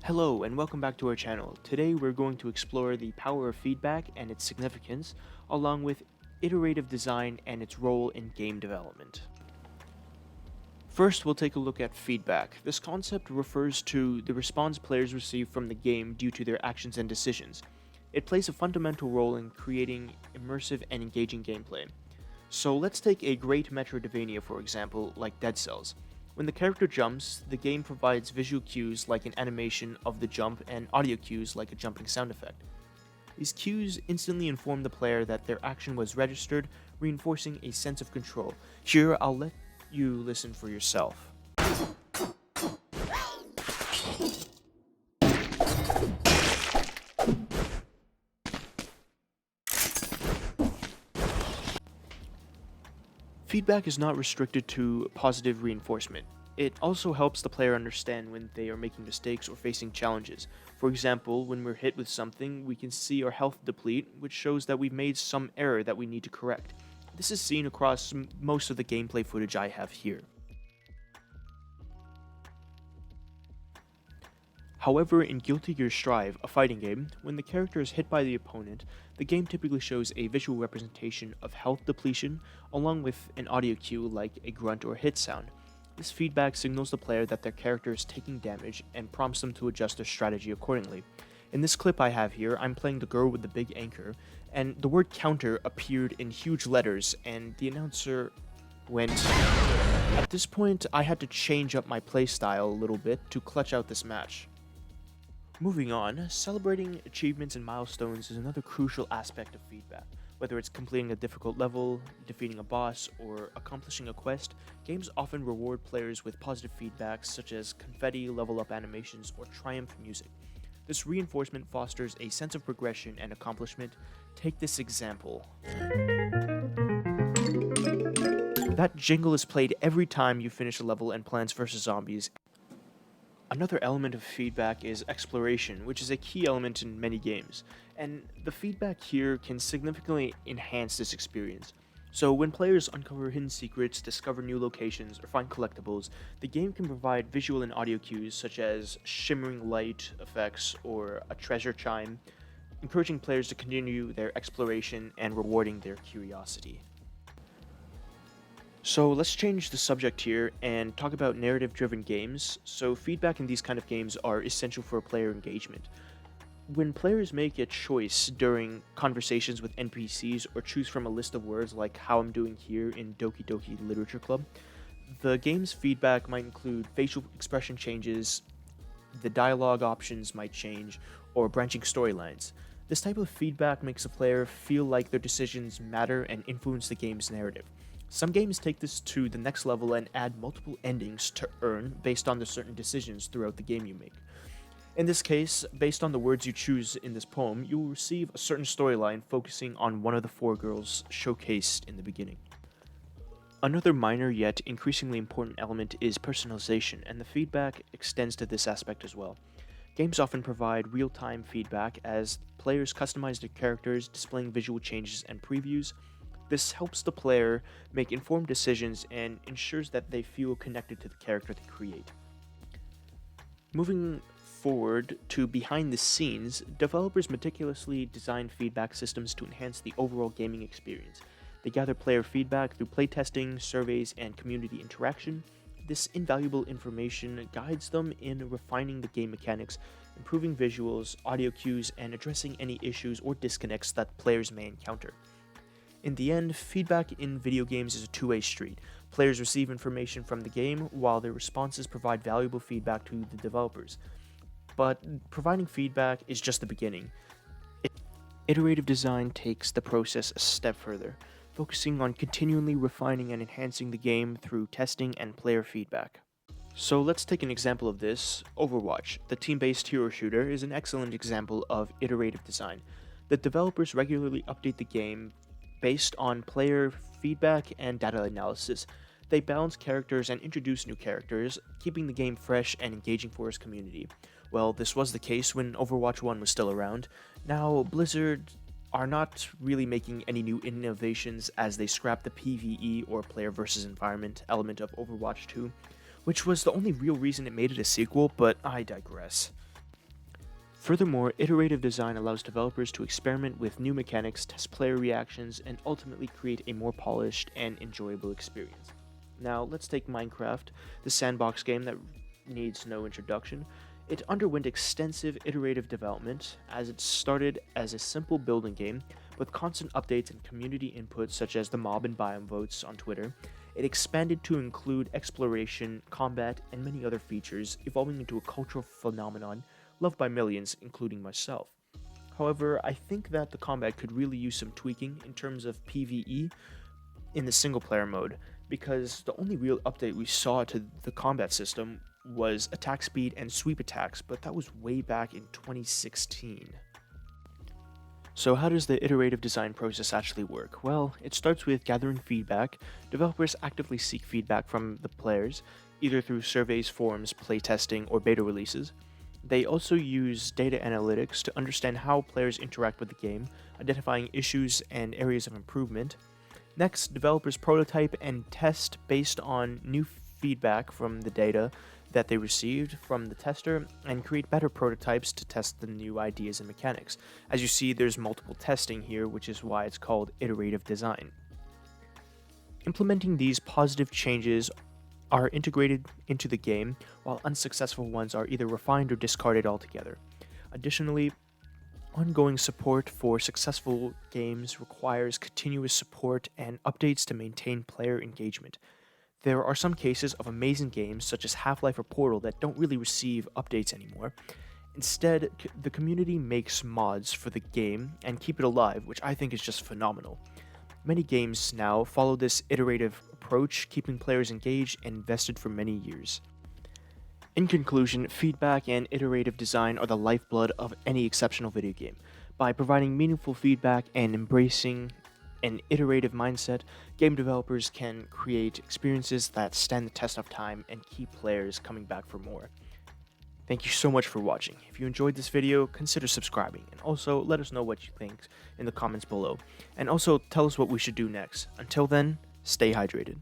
Hello and welcome back to our channel. Today we're going to explore the power of feedback and its significance, along with iterative design and its role in game development. First, we'll take a look at feedback. This concept refers to the response players receive from the game due to their actions and decisions. It plays a fundamental role in creating immersive and engaging gameplay. So let's take a great Metroidvania for example, like Dead Cells. When the character jumps, the game provides visual cues like an animation of the jump and audio cues like a jumping sound effect. These cues instantly inform the player that their action was registered, reinforcing a sense of control. Here, I'll let you listen for yourself. Feedback is not restricted to positive reinforcement. It also helps the player understand when they are making mistakes or facing challenges. For example, when we're hit with something, we can see our health deplete, which shows that we've made some error that we need to correct. This is seen across most of the gameplay footage I have here. However, in Guilty Gear Strive, a fighting game, when the character is hit by the opponent, the game typically shows a visual representation of health depletion, along with an audio cue like a grunt or hit sound. This feedback signals the player that their character is taking damage and prompts them to adjust their strategy accordingly. In this clip I have here, I'm playing the girl with the big anchor, and the word counter appeared in huge letters, and the announcer went... At this point, I had to change up my playstyle a little bit to clutch out this match. Moving on, celebrating achievements and milestones is another crucial aspect of feedback. Whether it's completing a difficult level, defeating a boss, or accomplishing a quest, games often reward players with positive feedback such as confetti, level up animations, or triumph music. This reinforcement fosters a sense of progression and accomplishment. Take this example. That jingle is played every time you finish a level in Plants vs. Zombies. Another element of feedback is exploration, which is a key element in many games, and the feedback here can significantly enhance this experience. So when players uncover hidden secrets, discover new locations, or find collectibles, the game can provide visual and audio cues such as shimmering light effects or a treasure chime, encouraging players to continue their exploration and rewarding their curiosity. So let's change the subject here and talk about narrative-driven games. So feedback in these kind of games are essential for player engagement. When players make a choice during conversations with NPCs or choose from a list of words like how I'm doing here in Doki Doki Literature Club, the game's feedback might include facial expression changes, the dialogue options might change, or branching storylines. This type of feedback makes a player feel like their decisions matter and influence the game's narrative. Some games take this to the next level and add multiple endings to earn based on the certain decisions throughout the game you make. In this case, based on the words you choose in this poem, you will receive a certain storyline focusing on one of the four girls showcased in the beginning. Another minor yet increasingly important element is personalization, and the feedback extends to this aspect as well. Games often provide real-time feedback as players customize their characters, displaying visual changes and previews. This helps the player make informed decisions and ensures that they feel connected to the character they create. Moving forward to behind the scenes, developers meticulously design feedback systems to enhance the overall gaming experience. They gather player feedback through playtesting, surveys, and community interaction. This invaluable information guides them in refining the game mechanics, improving visuals, audio cues, and addressing any issues or disconnects that players may encounter. In the end, feedback in video games is a two-way street. Players receive information from the game, while their responses provide valuable feedback to the developers. But providing feedback is just the beginning. Iterative design takes the process a step further, focusing on continually refining and enhancing the game through testing and player feedback. So let's take an example of this. Overwatch, the team-based hero shooter, is an excellent example of iterative design. The developers regularly update the game based on player feedback and data analysis. They balance characters and introduce new characters, keeping the game fresh and engaging for its community. Well, this was the case when Overwatch 1 was still around. Now, Blizzard are not really making any new innovations as they scrap the PvE or player versus environment element of Overwatch 2, which was the only real reason it made it a sequel, but I digress. Furthermore, iterative design allows developers to experiment with new mechanics, test player reactions, and ultimately create a more polished and enjoyable experience. Now, let's take Minecraft, the sandbox game that needs no introduction. It underwent extensive iterative development, as it started as a simple building game with constant updates and community input such as the mob and biome votes on Twitter. It expanded to include exploration, combat, and many other features, evolving into a cultural phenomenon loved by millions, including myself. However, I think that the combat could really use some tweaking in terms of PvE in the single player mode, because the only real update we saw to the combat system was attack speed and sweep attacks, but that was way back in 2016. So how does the iterative design process actually work? Well, it starts with gathering feedback. Developers actively seek feedback from the players, either through surveys, forums, playtesting, or beta releases. They also use data analytics to understand how players interact with the game, identifying issues and areas of improvement. Next, developers prototype and test based on new feedback from the data that they received from the tester and create better prototypes to test the new ideas and mechanics. As you see, there's multiple testing here, which is why it's called iterative design. Implementing these positive changes are integrated into the game, while unsuccessful ones are either refined or discarded altogether. Additionally, ongoing support for successful games requires continuous support and updates to maintain player engagement. There are some cases of amazing games such as Half-Life or Portal that don't really receive updates anymore. Instead, the community makes mods for the game and keep it alive, which I think is just phenomenal. Many games now follow this iterative approach, keeping players engaged and invested for many years. In conclusion, feedback and iterative design are the lifeblood of any exceptional video game. By providing meaningful feedback and embracing an iterative mindset, game developers can create experiences that stand the test of time and keep players coming back for more. Thank you so much for watching. If you enjoyed this video, consider subscribing, and also let us know what you think in the comments below. And also tell us what we should do next. Until then, stay hydrated.